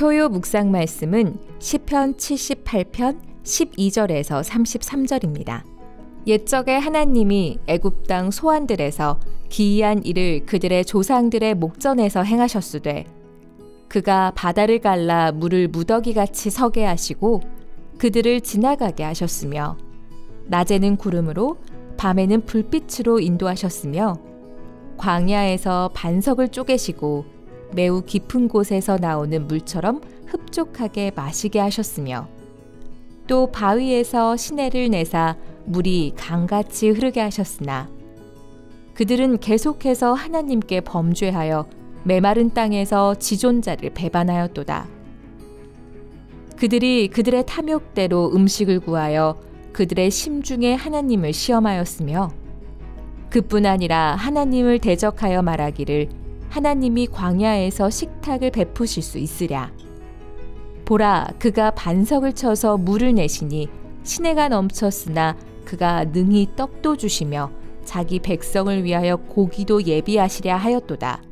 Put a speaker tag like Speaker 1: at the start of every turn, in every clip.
Speaker 1: 토요 묵상 말씀은 시편 78편 12절에서 33절입니다. 옛적에 하나님이 애굽 땅 소환들에서 기이한 일을 그들의 조상들의 목전에서 행하셨으되 그가 바다를 갈라 물을 무더기같이 서게 하시고 그들을 지나가게 하셨으며 낮에는 구름으로 밤에는 불빛으로 인도하셨으며 광야에서 반석을 쪼개시고 매우 깊은 곳에서 나오는 물처럼 흡족하게 마시게 하셨으며 또 바위에서 시내를 내사 물이 강같이 흐르게 하셨으나 그들은 계속해서 하나님께 범죄하여 메마른 땅에서 지존자를 배반하였도다. 그들이 그들의 탐욕대로 음식을 구하여 그들의 심중에 하나님을 시험하였으며 그뿐 아니라 하나님을 대적하여 말하기를 하나님이 광야에서 식탁을 베푸실 수 있으랴. 보라, 그가 반석을 쳐서 물을 내시니 시내가 넘쳤으나 그가 능히 떡도 주시며 자기 백성을 위하여 고기도 예비하시랴 하였도다.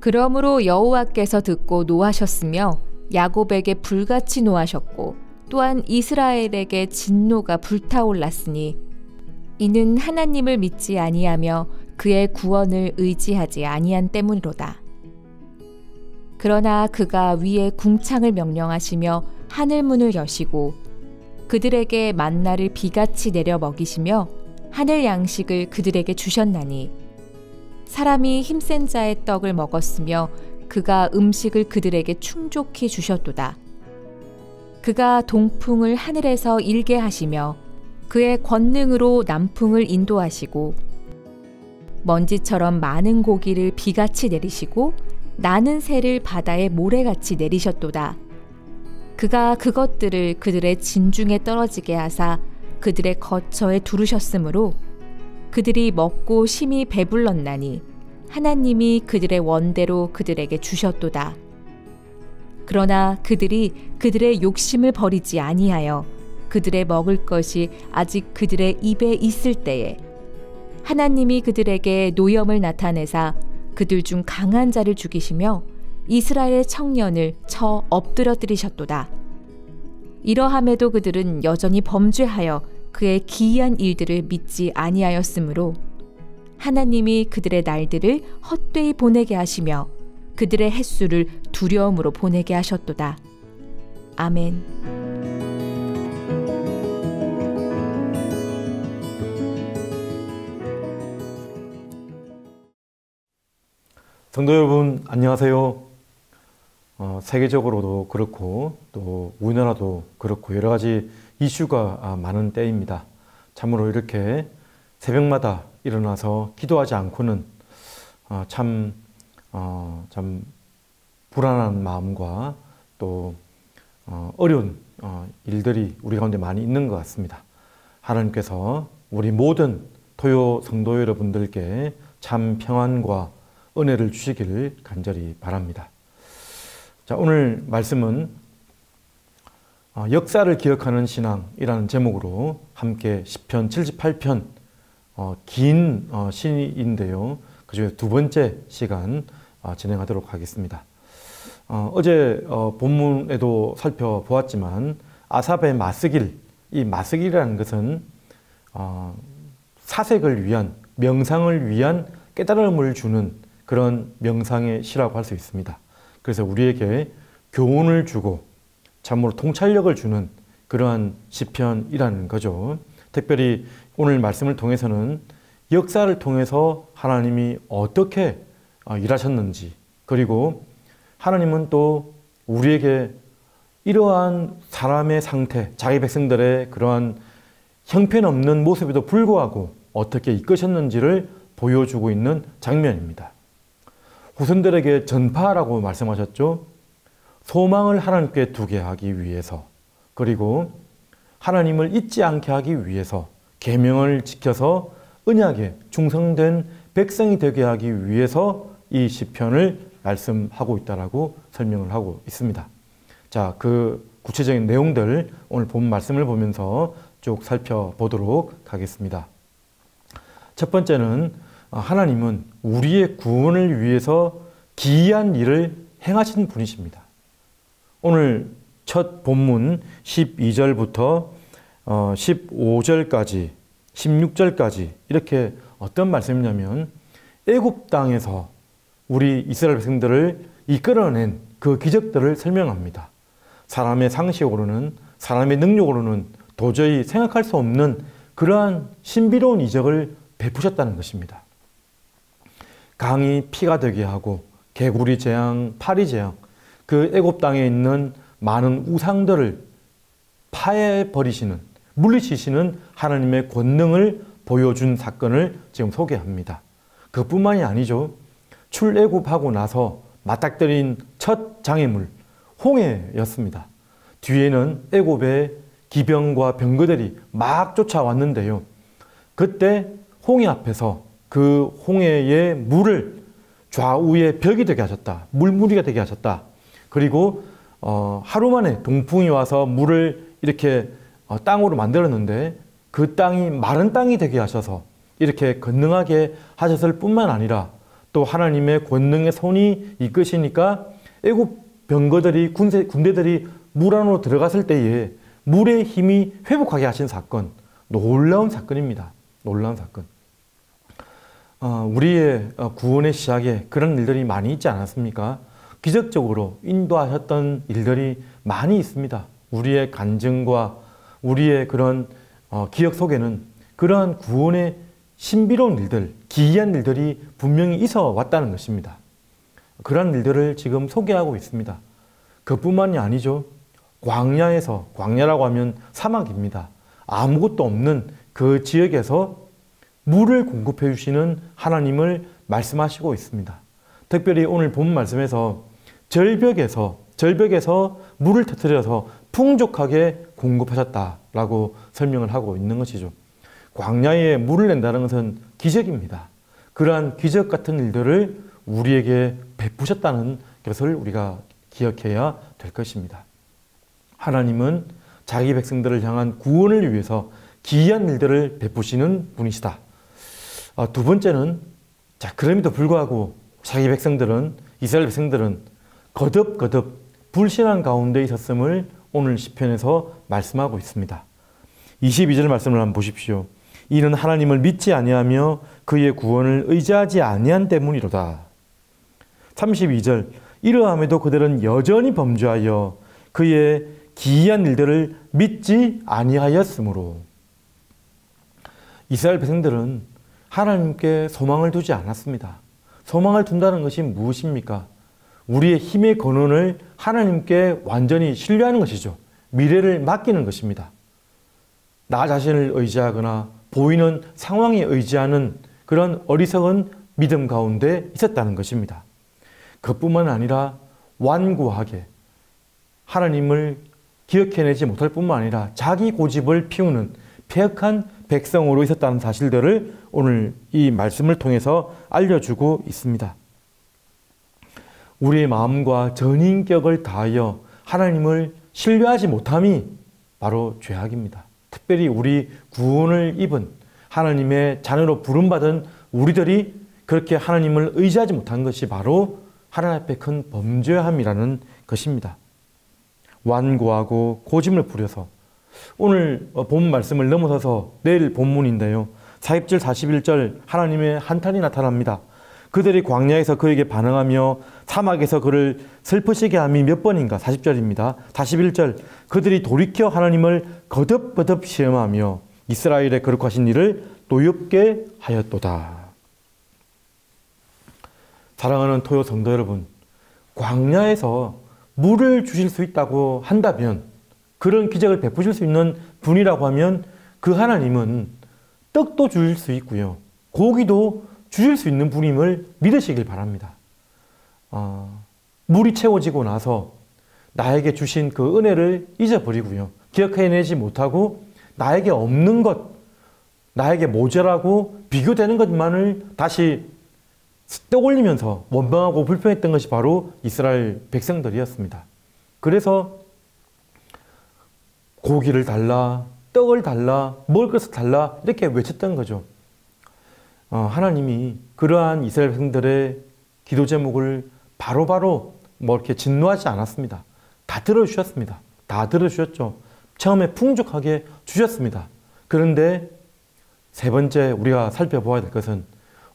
Speaker 1: 그러므로 여호와께서 듣고 노하셨으며 야곱에게 불같이 노하셨고 또한 이스라엘에게 진노가 불타올랐으니 이는 하나님을 믿지 아니하며 그의 구원을 의지하지 아니한 때문이로다. 그러나 그가 위에 궁창을 명령하시며 하늘 문을 여시고 그들에게 만나를 비같이 내려 먹이시며 하늘 양식을 그들에게 주셨나니 사람이 힘센 자의 떡을 먹었으며 그가 음식을 그들에게 충족히 주셨도다. 그가 동풍을 하늘에서 일게 하시며 그의 권능으로 남풍을 인도하시고 먼지처럼 많은 고기를 비같이 내리시고 나는 새를 바다에 모래같이 내리셨도다. 그가 그것들을 그들의 진중에 떨어지게 하사 그들의 거처에 두르셨으므로 그들이 먹고 심히 배불렀나니 하나님이 그들의 원대로 그들에게 주셨도다. 그러나 그들이 그들의 욕심을 버리지 아니하여 그들의 먹을 것이 아직 그들의 입에 있을 때에 하나님이 그들에게 노염을 나타내사 그들 중 강한 자를 죽이시며 이스라엘의 청년을 쳐 엎드러뜨리셨도다. 이러함에도 그들은 여전히 범죄하여 그의 기이한 일들을 믿지 아니하였으므로 하나님이 그들의 날들을 헛되이 보내게 하시며 그들의 햇수를 두려움으로 보내게 하셨도다. 아멘.
Speaker 2: 성도 여러분, 안녕하세요. 세계적으로도 그렇고 또 우리나라도 그렇고 여러 가지 이슈가 많은 때입니다. 참으로 이렇게 새벽마다 일어나서 기도하지 않고는 참 불안한 마음과 또 어려운 일들이 우리 가운데 많이 있는 것 같습니다. 하나님께서 우리 모든 토요 성도 여러분들께 참 평안과 은혜를 주시기를 간절히 바랍니다. 자, 오늘 말씀은 역사를 기억하는 신앙이라는 제목으로 함께 시편 78편 긴 시인데요. 그중에 두 번째 시간 진행하도록 하겠습니다. 어제 본문에도 살펴보았지만 아삽의 마스길, 이 마스길이라는 것은 사색을 위한, 명상을 위한 깨달음을 주는 그런 명상의 시라고 할 수 있습니다. 그래서 우리에게 교훈을 주고 참으로 통찰력을 주는 그러한 시편이라는 거죠. 특별히 오늘 말씀을 통해서는 역사를 통해서 하나님이 어떻게 일하셨는지, 그리고 하나님은 또 우리에게 이러한 사람의 상태, 자기 백성들의 그러한 형편없는 모습에도 불구하고 어떻게 이끄셨는지를 보여주고 있는 장면입니다. 후손들에게 전파라고 말씀하셨죠. 소망을 하나님께 두게 하기 위해서, 그리고 하나님을 잊지 않게 하기 위해서, 계명을 지켜서 언약에 충성된 백성이 되게 하기 위해서 이 시편을 말씀하고 있다라고 설명을 하고 있습니다. 자, 그 구체적인 내용들 오늘 본 말씀을 보면서 쭉 살펴보도록 하겠습니다. 첫 번째는 하나님은 우리의 구원을 위해서 기이한 일을 행하신 분이십니다. 오늘 첫 본문 12절부터 15절까지 16절까지 이렇게 어떤 말씀이냐면 애굽 땅에서 우리 이스라엘 백성들을 이끌어낸 그 기적들을 설명합니다. 사람의 상식으로는, 사람의 능력으로는 도저히 생각할 수 없는 그러한 신비로운 이적을 베푸셨다는 것입니다. 강이 피가 되게 하고 개구리 재앙, 파리 재앙, 그 애굽 땅에 있는 많은 우상들을 파해버리시는, 물리치시는 하나님의 권능을 보여준 사건을 지금 소개합니다. 그뿐만이 아니죠. 출애굽하고 나서 맞닥뜨린 첫 장애물, 홍해였습니다. 뒤에는 애굽의 기병과 병거들이 막 쫓아왔는데요. 그때 홍해 앞에서 그 홍해의 물을 좌우에 벽이 되게 하셨다. 물무리가 되게 하셨다. 그리고 하루 만에 동풍이 와서 물을 이렇게 땅으로 만들었는데 그 땅이 마른 땅이 되게 하셔서 이렇게 건능하게 하셨을 뿐만 아니라 또 하나님의 권능의 손이 이끄시니까 애굽 병거들이 군대들이 물 안으로 들어갔을 때에 물의 힘이 회복하게 하신 사건, 놀라운 사건입니다. 놀라운 사건. 우리의 구원의 시작에 그런 일들이 많이 있지 않았습니까? 기적적으로 인도하셨던 일들이 많이 있습니다. 우리의 간증과 우리의 그런 기억 속에는 그러한 구원의 신비로운 일들, 기이한 일들이 분명히 있어 왔다는 것입니다. 그런 일들을 지금 소개하고 있습니다. 그뿐만이 아니죠. 광야에서, 광야라고 하면 사막입니다. 아무것도 없는 그 지역에서 물을 공급해 주시는 하나님을 말씀하시고 있습니다. 특별히 오늘 본 말씀에서 절벽에서 물을 터뜨려서 풍족하게 공급하셨다라고 설명을 하고 있는 것이죠. 광야에 물을 낸다는 것은 기적입니다. 그러한 기적 같은 일들을 우리에게 베푸셨다는 것을 우리가 기억해야 될 것입니다. 하나님은 자기 백성들을 향한 구원을 위해서 기이한 일들을 베푸시는 분이시다. 두 번째는 그럼에도 불구하고 자기 백성들은, 이스라엘 백성들은 거듭 불신한 가운데 있었음을 오늘 시편에서 말씀하고 있습니다. 22절 말씀을 한번 보십시오. 이는 하나님을 믿지 아니하며 그의 구원을 의지하지 아니한 때문이로다. 32절 이러함에도 그들은 여전히 범죄하여 그의 기이한 일들을 믿지 아니하였으므로. 이스라엘 백성들은 하나님께 소망을 두지 않았습니다. 소망을 둔다는 것이 무엇입니까? 우리의 힘의 근원을 하나님께 완전히 신뢰하는 것이죠. 미래를 맡기는 것입니다. 나 자신을 의지하거나 보이는 상황에 의지하는 그런 어리석은 믿음 가운데 있었다는 것입니다. 그뿐만 아니라 완고하게 하나님을 기억해내지 못할 뿐만 아니라 자기 고집을 피우는 패역한 백성으로 있었다는 사실들을 오늘 이 말씀을 통해서 알려주고 있습니다. 우리의 마음과 전 인격을 다하여 하나님을 신뢰하지 못함이 바로 죄악입니다. 특별히 우리 구원을 입은 하나님의 자녀로 부름받은 우리들이 그렇게 하나님을 의지하지 못한 것이 바로 하나님 앞에 큰 범죄함이라는 것입니다. 완고하고 고집을 부려서 오늘 본 말씀을 넘어서서 내일 본문인데요. 40절 41절 하나님의 한탄이 나타납니다. 그들이 광야에서 그에게 반응하며 사막에서 그를 슬프시게 함이 몇 번인가? 40절입니다. 41절 그들이 돌이켜 하나님을 거듭 시험하며 이스라엘의 거룩하신 일을 노엽게 하였도다. 사랑하는 토요 성도 여러분, 광야에서 물을 주실 수 있다고 한다면, 그런 기적을 베푸실 수 있는 분이라고 하면 그 하나님은 떡도 주실 수 있고요, 고기도 주실 수 있는 분임을 믿으시길 바랍니다. 물이 채워지고 나서 나에게 주신 그 은혜를 잊어버리고요, 기억해내지 못하고 나에게 없는 것, 나에게 모자라고 비교되는 것만을 다시 떠올리면서 원망하고 불평했던 것이 바로 이스라엘 백성들이었습니다. 그래서 고기를 달라, 떡을 달라, 먹을 것을 달라 이렇게 외쳤던 거죠. 하나님이 그러한 이스라엘 백성들의 기도 제목을 바로바로 이렇게 진노하지 않았습니다. 다 들어주셨습니다. 다 들어주셨죠. 처음에 풍족하게 주셨습니다. 그런데 세 번째 우리가 살펴보아야 될 것은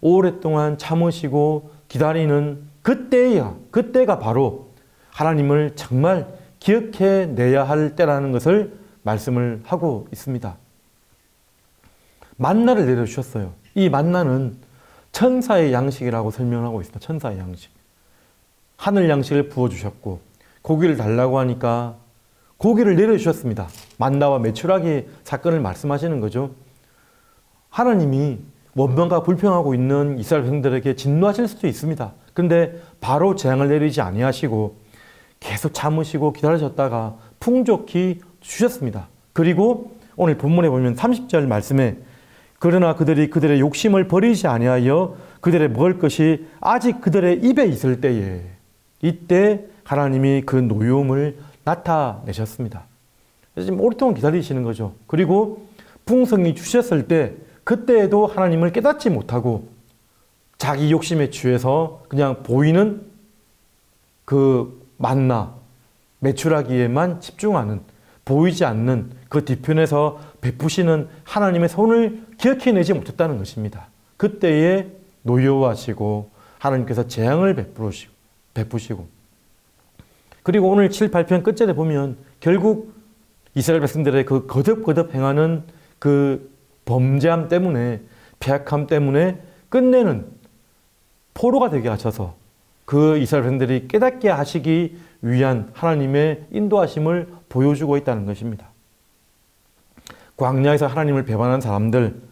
Speaker 2: 오랫동안 참으시고 기다리는 그때가 바로 하나님을 정말 기억해내야 할 때라는 것을 말씀을 하고 있습니다. 만나를 내려주셨어요. 이 만나는 천사의 양식이라고 설명하고 있습니다. 천사의 양식. 하늘 양식을 부어주셨고 고기를 달라고 하니까 고기를 내려주셨습니다. 만나와 메추라기 사건을 말씀하시는 거죠. 하나님이 원망과 불평하고 있는 이스라엘 백성들에게 진노하실 수도 있습니다. 그런데 바로 재앙을 내리지 아니하시고 계속 참으시고 기다리셨다가 풍족히 주셨습니다. 그리고 오늘 본문에 보면 30절 말씀에 그러나 그들이 그들의 욕심을 버리지 아니하여 그들의 먹을 것이 아직 그들의 입에 있을 때에 이때 하나님이 그 노여움을 나타내셨습니다. 지금 오랫동안 기다리시는 거죠. 그리고 풍성이 주셨을 때 그때에도 하나님을 깨닫지 못하고 자기 욕심에 취해서 그냥 보이는 그 만나, 메추라기에만 집중하는, 보이지 않는 그 뒤편에서 베푸시는 하나님의 손을 기억해내지 못했다는 것입니다. 그때에 노여워하시고 하나님께서 재앙을 베푸시고 그리고 오늘 7, 8편 끝절에 보면 결국 이스라엘 백성들의 그 거듭거듭 행하는 그 범죄함 때문에, 패악함 때문에 끝내는 포로가 되게 하셔서 그 이스라엘 백성들이 깨닫게 하시기 위한 하나님의 인도하심을 보여주고 있다는 것입니다. 광야에서 하나님을 배반한 사람들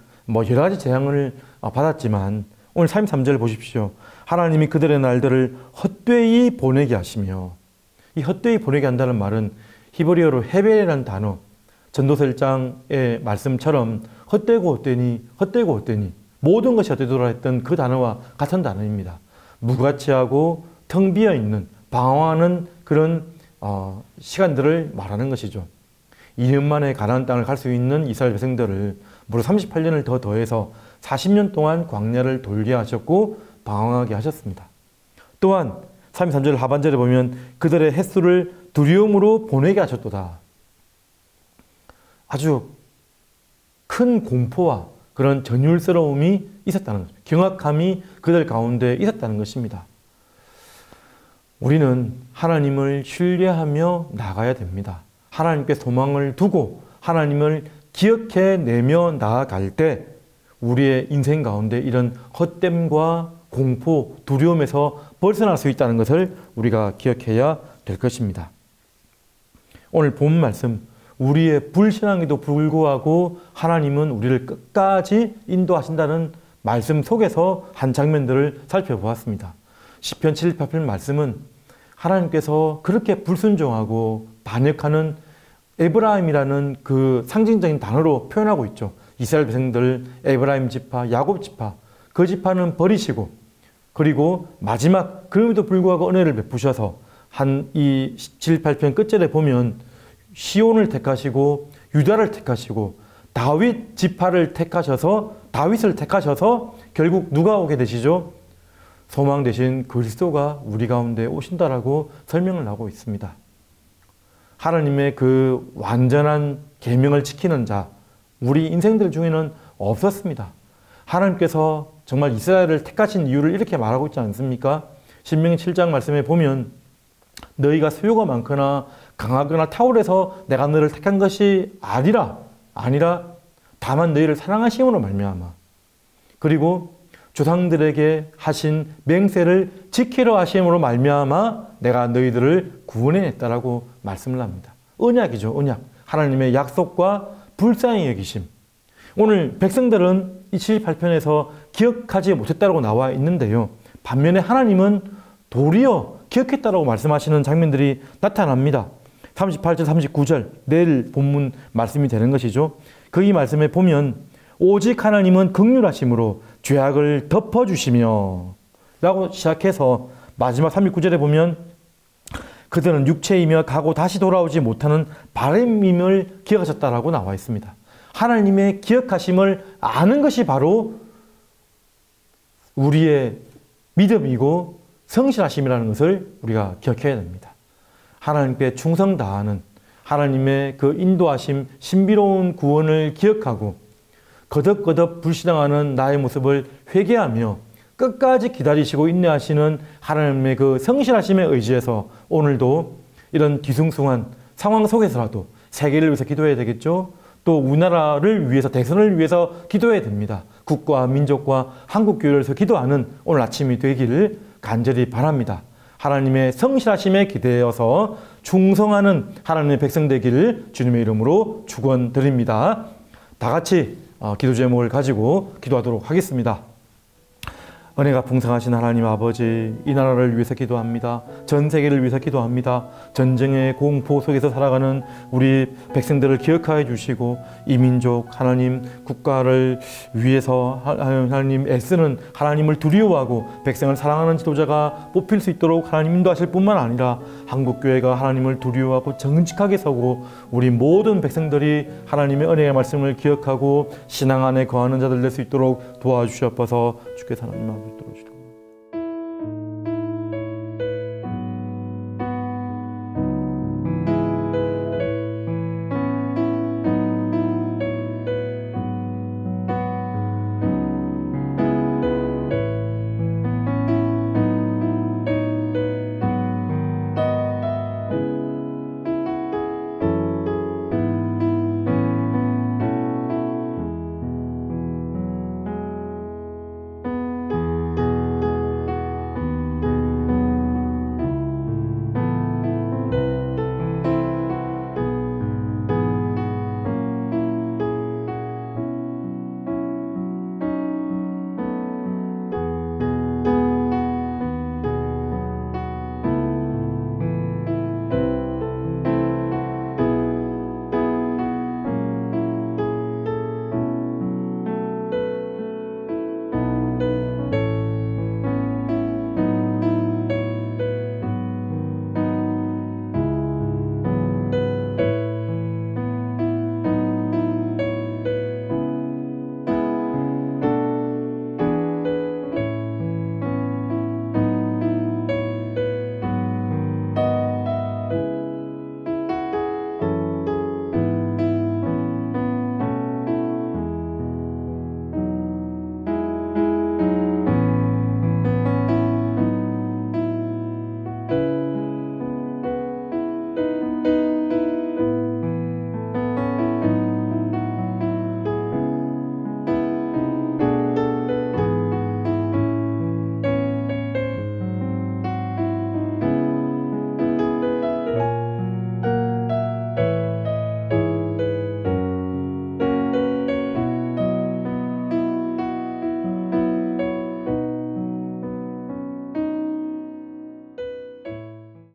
Speaker 2: 여러 가지 재앙을 받았지만 오늘 33절 보십시오. 하나님이 그들의 날들을 헛되이 보내게 하시며, 이 헛되이 보내게 한다는 말은 히브리어로 헤벨이라는 단어, 전도서 1장의 말씀처럼 헛되고 헛되니 모든 것이 헛되도록 했던 그 단어와 같은 단어입니다. 무가치하고 텅 비어있는, 방황하는 그런 시간들을 말하는 것이죠. 2년 만에 가나안 땅을 갈 수 있는 이스라엘 백성들을 무려 38년을 더 더해서 40년 동안 광야를 돌게 하셨고 방황하게 하셨습니다. 또한 33절 하반절에 보면 그들의 햇수를 두려움으로 보내게 하셨도다. 아주 큰 공포와 그런 전율스러움이 있었다는 것입니다. 경악함이 그들 가운데 있었다는 것입니다. 우리는 하나님을 신뢰하며 나가야 됩니다. 하나님께 소망을 두고 하나님을 기억해내며 나아갈 때 우리의 인생 가운데 이런 헛됨과 공포, 두려움에서 벗어날 수 있다는 것을 우리가 기억해야 될 것입니다. 오늘 본 말씀, 우리의 불신앙에도 불구하고 하나님은 우리를 끝까지 인도하신다는 말씀 속에서 한 장면들을 살펴보았습니다. 시편 78편 말씀은 하나님께서 그렇게 불순종하고 반역하는 에브라임이라는 그 상징적인 단어로 표현하고 있죠. 이스라엘 백성들, 에브라임 지파, 야곱 지파, 그 지파는 버리시고 그리고 마지막 그럼에도 불구하고 은혜를 베푸셔서 이 78편 끝절에 보면 시온을 택하시고 유다를 택하시고 다윗 지파를 택하셔서 다윗을 택하셔서 결국 누가 오게 되시죠? 소망 되신 그리스도가 우리 가운데 오신다라고 설명을 하고 있습니다. 하나님의 그 완전한 계명을 지키는 자, 우리 인생들 중에는 없었습니다. 하나님께서 정말 이스라엘을 택하신 이유를 이렇게 말하고 있지 않습니까? 신명기 7장 말씀에 보면 너희가 수요가 많거나 강하거나 탁월해서 내가 너를 택한 것이 아니라 다만 너희를 사랑하심으로 말미암아 그리고 조상들에게 하신 맹세를 지키려 하심으로 말미암아 내가 너희들을 구원해냈다라고 말씀을 합니다. 언약이죠, 언약. 하나님의 약속과 불쌍히 여기심. 오늘 백성들은 이 78편에서 기억하지 못했다고 나와 있는데요. 반면에 하나님은 도리어 기억했다라고 말씀하시는 장면들이 나타납니다. 38절, 39절, 내일 본문 말씀이 되는 것이죠. 그 이 말씀에 보면 오직 하나님은 긍휼하심으로 죄악을 덮어주시며 라고 시작해서 마지막 39절에 보면 그들은 육체이며 가고 다시 돌아오지 못하는 바람임을 기억하셨다라고 나와 있습니다. 하나님의 기억하심을 아는 것이 바로 우리의 믿음이고 성실하심이라는 것을 우리가 기억해야 됩니다. 하나님께 충성 다하는 하나님의 그 인도하심, 신비로운 구원을 기억하고 거듭거듭 불신앙하는 나의 모습을 회개하며 끝까지 기다리시고 인내하시는 하나님의 그 성실하심에 의지해서 오늘도 이런 뒤숭숭한 상황 속에서라도 세계를 위해서 기도해야 되겠죠. 또 우리나라를 위해서, 대선을 위해서 기도해야 됩니다. 국가, 민족과 한국교회를 위해서 기도하는 오늘 아침이 되기를 간절히 바랍니다. 하나님의 성실하심에 기대어서 충성하는 하나님의 백성 되기를 주님의 이름으로 축원드립니다. 다 같이 기도 제목을 가지고 기도하도록 하겠습니다. 은혜가 풍성하신 하나님 아버지, 이 나라를 위해서 기도합니다. 전 세계를 위해서 기도합니다. 전쟁의 공포 속에서 살아가는 우리 백성들을 기억하여 주시고 이 민족, 하나님 국가를 위해서 하나님 애쓰는 하나님을 두려워하고 백성을 사랑하는 지도자가 뽑힐 수 있도록 하나님 인도하실 뿐만 아니라 한국교회가 하나님을 두려워하고 정직하게 서고 우리 모든 백성들이 하나님의 은혜의 말씀을 기억하고 신앙 안에 거하는 자들 될 수 있도록 도와주시옵소서. 주께서 하나님 들어주시옵소서.